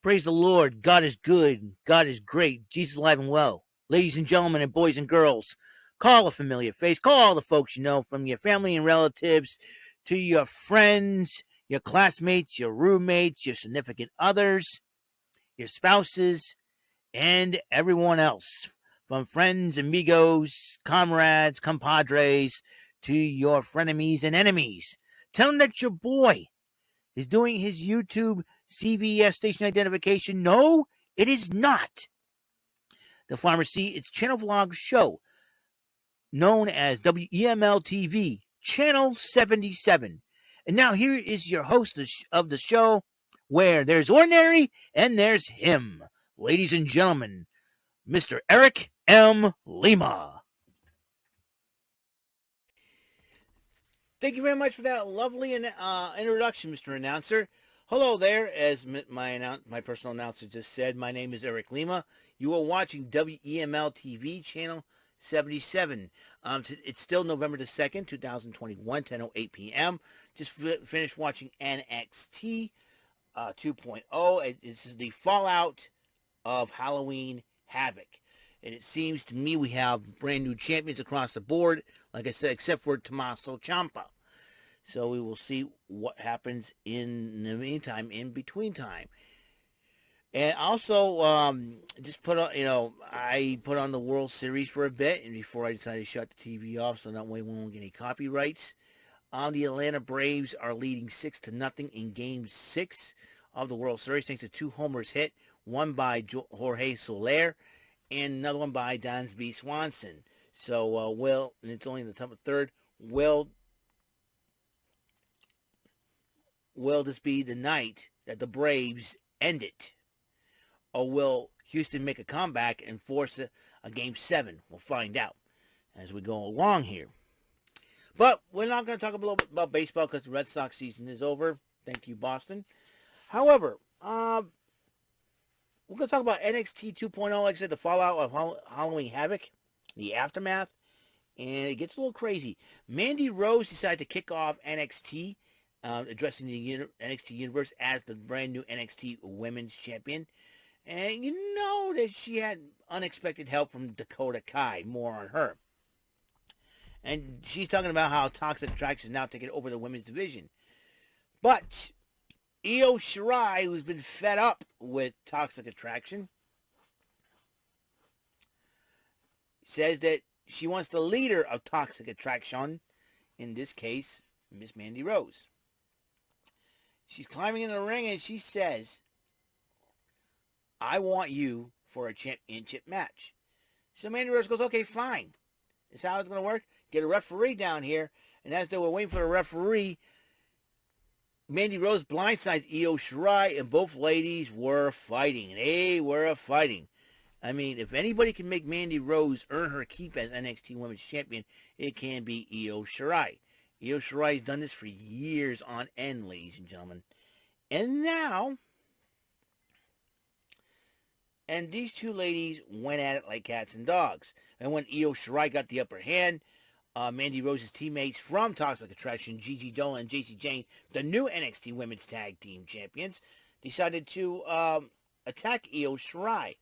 Praise the Lord. God is good. God is great. Jesus alive and well. Ladies and gentlemen and boys and girls, call a familiar face. Call all the folks you know, from your family and relatives to your friends, your classmates, your roommates, your significant others, your spouses, and everyone else. From friends, amigos, comrades, compadres, to your frenemies and enemies. Tell them that your boy is doing his YouTube CVS station identification. No, it is not. The Pharmacy, its channel vlog show, known as WEML-TV, Channel 77. And now here is your host of the show, where there's ordinary and there's him. Ladies and gentlemen, Mr. Eric M. Lima. Thank you very much for that lovely introduction, Mr. Announcer. Hello there, as my personal announcer just said. My name is Eric Lima. You are watching WEML-TV, Channel 77. It's still November the 2nd, 2021, 10:08 p.m. Just finished watching NXT 2.0. This is the fallout of Halloween Havoc. And it seems to me we have brand new champions across the board, like I said, except for Tommaso Ciampa. So we will see what happens in the meantime, in between time. And also, just put on, I put on the World Series for a bit, and before I decided to shut the TV off, so that way we won't get any copyrights. The Atlanta Braves are leading 6-0 in Game 6 of the World Series, thanks to 2 homers hit, one by Jorge Soler, and another one by Dansby Swanson. So, and it's only in the top of third, will this be the night that the Braves end it? Or will Houston make a comeback and force a Game 7? We'll find out as we go along here. But we're not going to talk a little bit about baseball because the Red Sox season is over. Thank you, Boston. However, we're going to talk about NXT 2.0, like I said, the fallout of Halloween Havoc, the aftermath, and it gets a little crazy. Mandy Rose decided to kick off NXT, addressing the NXT universe as the brand new NXT Women's Champion. And you know that she had unexpected help from Dakota Kai. More on her. And she's talking about how Toxic Attraction is now taking over the women's division. But Io Shirai, who's been fed up with Toxic Attraction, says that she wants the leader of Toxic Attraction, in this case, Miss Mandy Rose. She's climbing in the ring and she says, I want you for a championship match. So Mandy Rose goes, okay, fine. Is how it's going to work? Get a referee down here. And as they were waiting for the referee, Mandy Rose blindsides Io Shirai, and both ladies were fighting. They were fighting. I mean, if anybody can make Mandy Rose earn her keep as NXT Women's Champion, it can be Io Shirai. Io Shirai's done this for years on end, ladies and gentlemen. And now, and these two ladies went at it like cats and dogs. And when Io Shirai got the upper hand, Mandy Rose's teammates from Toxic Attraction, Gigi Dolan and JC Jane, the new NXT Women's Tag Team Champions, decided to attack Io Shirai.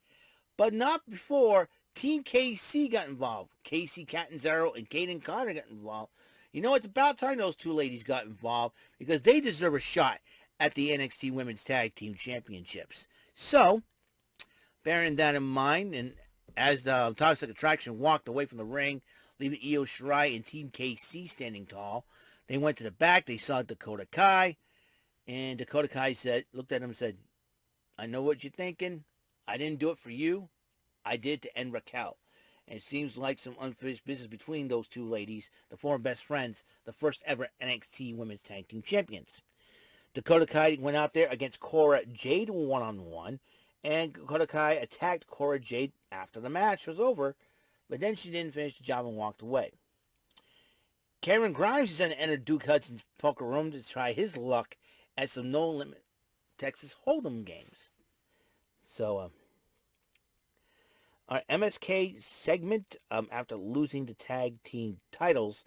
But not before Team KC got involved. KC Catanzaro and Kaden Carter got involved. You know, it's about time those two ladies got involved because they deserve a shot at the NXT Women's Tag Team Championships. So, bearing that in mind, and as the Toxic Attraction walked away from the ring, leaving Io Shirai and Team KC standing tall, they went to the back. They saw Dakota Kai, and Dakota Kai looked at him and said, I know what you're thinking. I didn't do it for you. I did to end Raquel. And it seems like some unfinished business between those two ladies, the former best friends, the first ever NXT Women's Tag Team Champions. Dakota Kai went out there against Cora Jade one-on-one, and Dakota Kai attacked Cora Jade after the match was over, but then she didn't finish the job and walked away. Cameron Grimes is going to enter Duke Hudson's poker room to try his luck at some no-limit Texas Hold'em games. So, our MSK segment, after losing the tag team titles,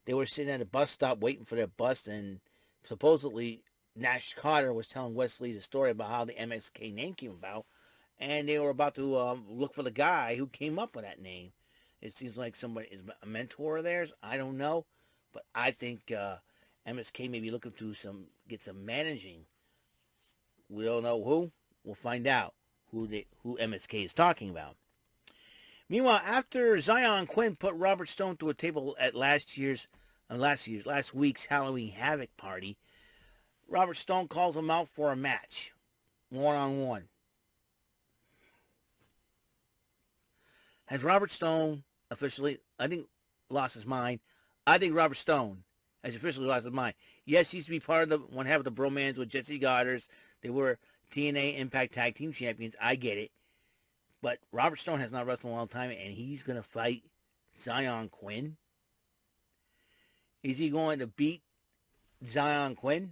they were sitting at a bus stop waiting for their bus, and supposedly Nash Carter was telling Wesley the story about how the MXK name came about, and they were about to look for the guy who came up with that name. It seems like somebody is a mentor of theirs. I don't know, but I think MSK may be looking to get some managing. We don't know who. We'll find out who MSK is talking about. Meanwhile, after Zion Quinn put Robert Stone to a table at last week's Halloween Havoc party, Robert Stone calls him out for a match, one-on-one. Has Robert Stone officially, I think, lost his mind? I think Robert Stone has officially lost his mind. Yes, he used to be part of the one half of the bromance with Jesse Goddard. They were TNA Impact Tag Team Champions. I get it. But Robert Stone has not wrestled in a long time, and he's going to fight Zion Quinn. Is he going to beat Zion Quinn?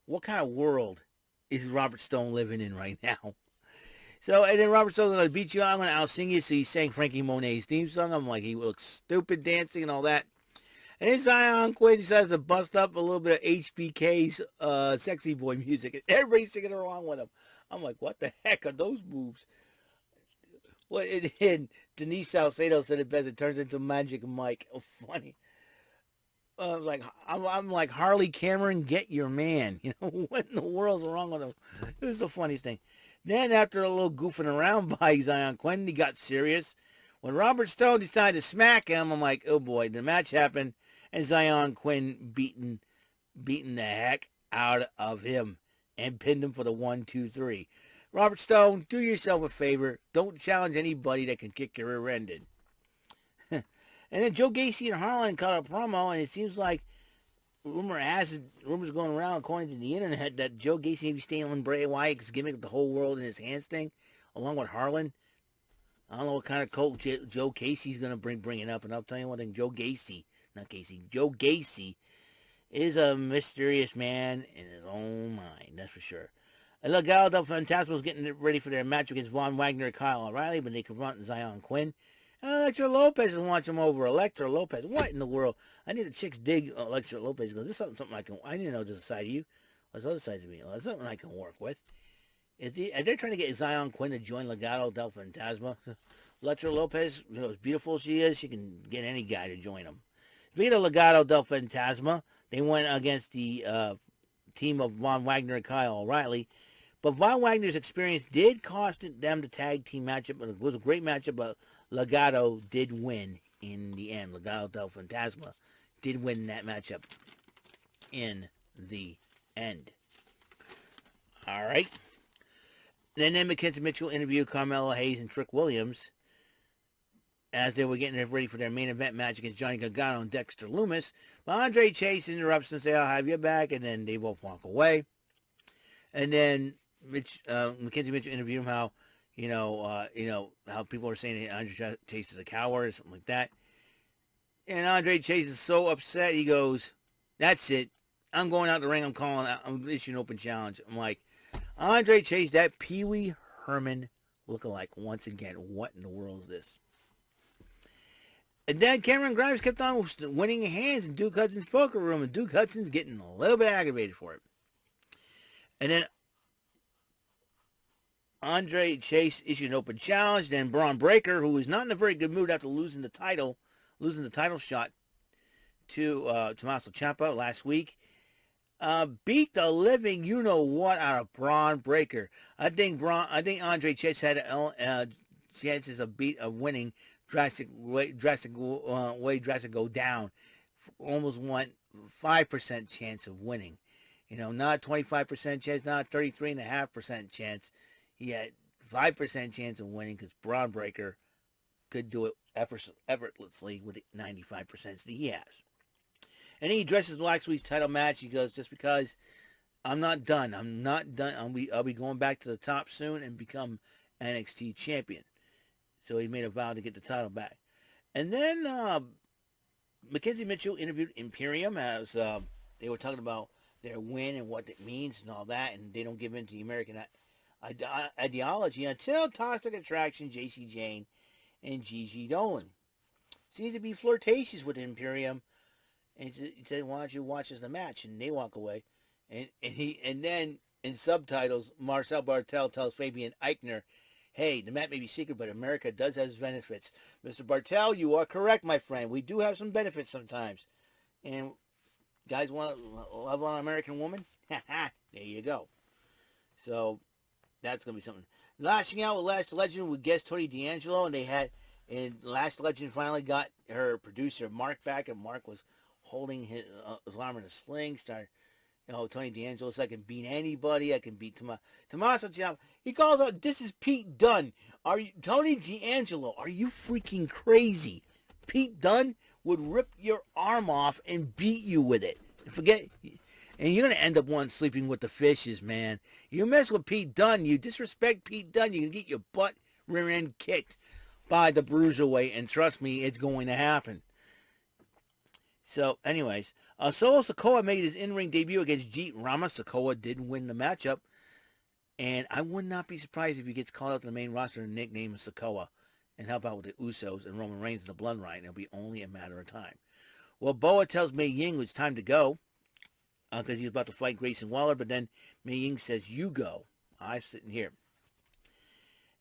What kind of world is Robert Stone living in right now? So, and then Robert Stone's going to beat you. I'm going to out-sing you. So he sang Frankie Monet's theme song. I'm like, he looks stupid dancing and all that. And then Zion Quinn decides to bust up a little bit of HBK's Sexy Boy music. And everybody's singing along with him. I'm like, what the heck are those moves? Well, and Denise Salcedo said it best. It turns into Magic Mike. Oh, funny. I'm like Harley Cameron, get your man. You know, what in the world's wrong with him? It was the funniest thing. Then after a little goofing around by Zion Quinn, he got serious. When Robert Stone decided to smack him, I'm like, oh boy, the match happened, and Zion Quinn beating the heck out of him and pinned him for the 1, 2, 3. Robert Stone, do yourself a favor. Don't challenge anybody that can kick your rear ended. And then Joe Gacy and Harlan cut a promo, and it seems like rumors going around according to the internet that Joe Gacy may be stealing Bray Wyatt's gimmick, the whole world in his hands thing, along with Harlan. I don't know what kind of cult Joe Gacy's going to bring it up, and I'll tell you one thing, Joe Gacy is a mysterious man in his own mind, that's for sure. And Legado del Fantasma was getting ready for their match against Von Wagner and Kyle O'Reilly, but they confront Zion Quinn. Elektra Lopez wants him over. Elektra Lopez, what in the world? I need the chicks dig Elektra Lopez. Goes, this is something I didn't know this side of you. What's the other side of me? Well, that's something I can work with. Are they trying to get Zion Quinn to join Legado del Fantasma? Elektra Lopez, you know, as beautiful as she is, she can get any guy to join them. Speaking of Legado del Fantasma, they went against the team of Von Wagner and Kyle O'Reilly. But Von Wagner's experience did cost them the tag team matchup. It was a great matchup, but Legado did win in the end. Legado del Fantasma did win that matchup in the end. All right. Then Mackenzie Mitchell interviewed Carmelo Hayes and Trick Williams as they were getting ready for their main event match against Johnny Gargano and Dexter Lumis. But Andre Chase interrupts and says, I'll have you back, and then they both walk away. And then Mackenzie Mitchell interviewed him how, how people are saying that Andre Chase is a coward or something like that. And Andre Chase is so upset, he goes, that's it. I'm going out the ring. I'm issuing an open challenge. I'm like, Andre Chase, that Pee Wee Herman lookalike once again. What in the world is this? And then Cameron Grimes kept on winning hands in Duke Hudson's poker room, and Duke Hudson's getting a little bit aggravated for it. And then Andre Chase issued an open challenge. Then Braun Breaker, who was not in a very good mood after losing the title shot to Tommaso Ciampa last week, beat the living you-know-what out of Braun Breaker. I think Andre Chase had chances of winning drastic go down. Almost won 5% chance of winning. Not 25% chance, not 33.5% chance. He had 5% chance of winning because Braun Breaker could do it effortlessly with the 95% that he has. And he addresses last week's title match. He goes, just because I'm not done. I'll be going back to the top soon and become NXT champion. So he made a vow to get the title back. And then Mackenzie Mitchell interviewed Imperium as they were talking about their win and what it means and all that, and they don't give in to the American ideology until Toxic Attraction, JC Jane, and Gigi Dolan seems to be flirtatious with Imperium, And he said, "Why don't you watch us the match?" And they walk away, and then in subtitles, Marcel Bartel tells Fabian Eichner, "Hey, the match may be secret, but America does have its benefits." Mr. Bartel, you are correct, my friend. We do have some benefits sometimes, and guys want to love on an American woman? There you go. So that's gonna be something. Lashing out with Last Legend with guest Tony D'Angelo, and Last Legend finally got her producer Mark back, and Mark was holding his arm in a sling. Started, Tony D'Angelo said, "I can beat anybody. I can beat Tommaso Ciampa." He calls out, "This is Pete Dunne. Are you Tony D'Angelo? Are you freaking crazy? Pete Dunne would rip your arm off and beat you with it. Forget." And you're going to end up one sleeping with the fishes, man. You mess with Pete Dunne, you disrespect Pete Dunne, you can get your butt rear end kicked by the Bruiserweight, and trust me, it's going to happen. So, anyways, Solo Sikoa made his in-ring debut against Jeet Rama. Sikoa did win the matchup, and I would not be surprised if he gets called out to the main roster and nicknamed Sikoa and help out with the Usos and Roman Reigns in the Bloodline. It'll be only a matter of time. Well, Boa tells Mei Ying it's time to go, because he was about to fight Grayson Waller, but then Mei Ying says, "You go. I'm sitting here."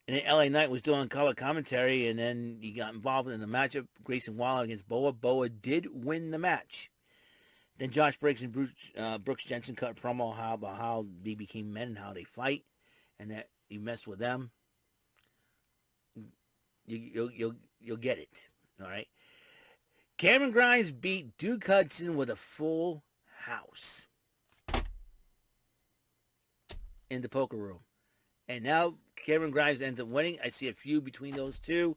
And then LA Knight was doing color commentary, and then he got involved in the matchup, Grayson Waller against Boa. Boa did win the match. Then Josh Briggs and Brooks Jensen cut a promo about how they became men and how they fight, and that you mess with them, you'll get it. All right. Cameron Grimes beat Duke Hudson with a full house in the poker room. And now Cameron Grimes ends up winning. I see a feud between those two.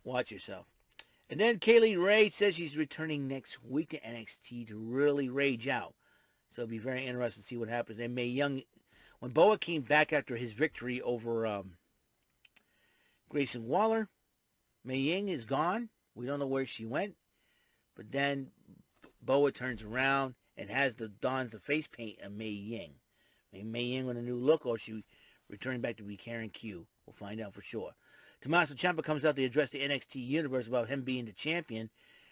Watch yourself. And then Kaylee Ray says she's returning next week to NXT to really rage out. So it'll be very interesting to see what happens. And Mae Young, when Boa came back after his victory over Grayson Waller, Mae Young is gone. We don't know where she went. But then Boa turns around and dons the face paint of Mae Young. Mae Young with a new look, or she returning back to be Karen Q. We'll find out for sure. Tommaso Ciampa comes out to address the NXT universe about him being the champion.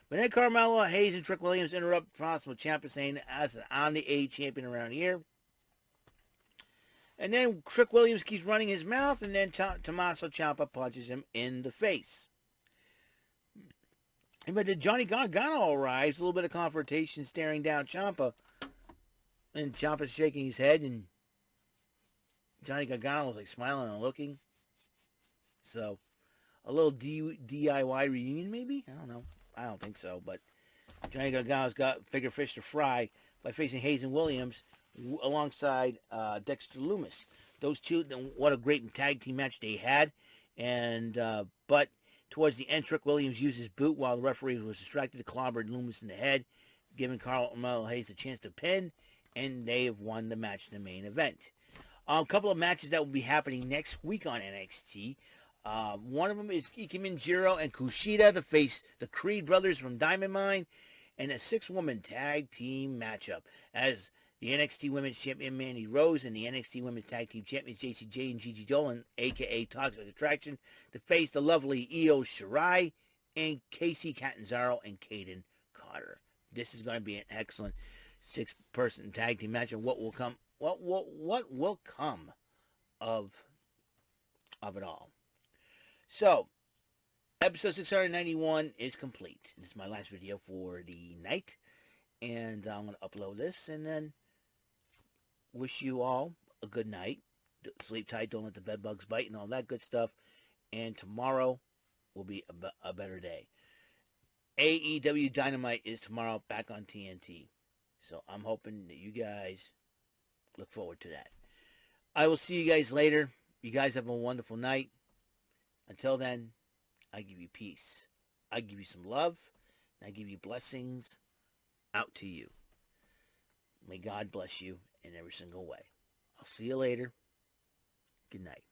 But then Carmelo Hayes and Trick Williams interrupt possible Ciampa, saying, "I'm the A champion around here." And then Trick Williams keeps running his mouth, and then Tommaso Ciampa punches him in the face. But then Johnny Gargano arrives, a little bit of confrontation, staring down Ciampa. And Ciampa's shaking his head, and Johnny Gargano was like smiling and looking. So, a little DIY reunion, maybe? I don't know. I don't think so, but Johnny Gargano's got bigger fish to fry by facing Hayes and Williams alongside Dexter Lumis. Those two, what a great tag team match they had. And but towards the end, Trick Williams used his boot while the referee was distracted to clobber Lumis in the head, giving Carmelo Hayes a chance to pin, and they have won the match in the main event. A couple of matches that will be happening next week on NXT. One of them is Ike Minjiro and Kushida to face the Creed brothers from Diamond Mine, and a 6-woman tag team matchup as the NXT Women's Champion Mandy Rose and the NXT Women's Tag Team Champions JCJ and Gigi Dolan, a.k.a. Toxic Attraction, to face the lovely Io Shirai and Casey Catanzaro and Kaden Carter. This is going to be an excellent 6-person tag team match, and what will come of it all. So, episode 691 is complete. This is my last video for the night, and I'm going to upload this, and then wish you all a good night. Sleep tight, don't let the bed bugs bite, and all that good stuff. And tomorrow will be a better day. AEW Dynamite is tomorrow, back on TNT. So I'm hoping that you guys look forward to that. I will see you guys later. You guys have a wonderful night. Until then, I give you peace. I give you some love. And I give you blessings out to you. May God bless you in every single way. I'll see you later. Good night.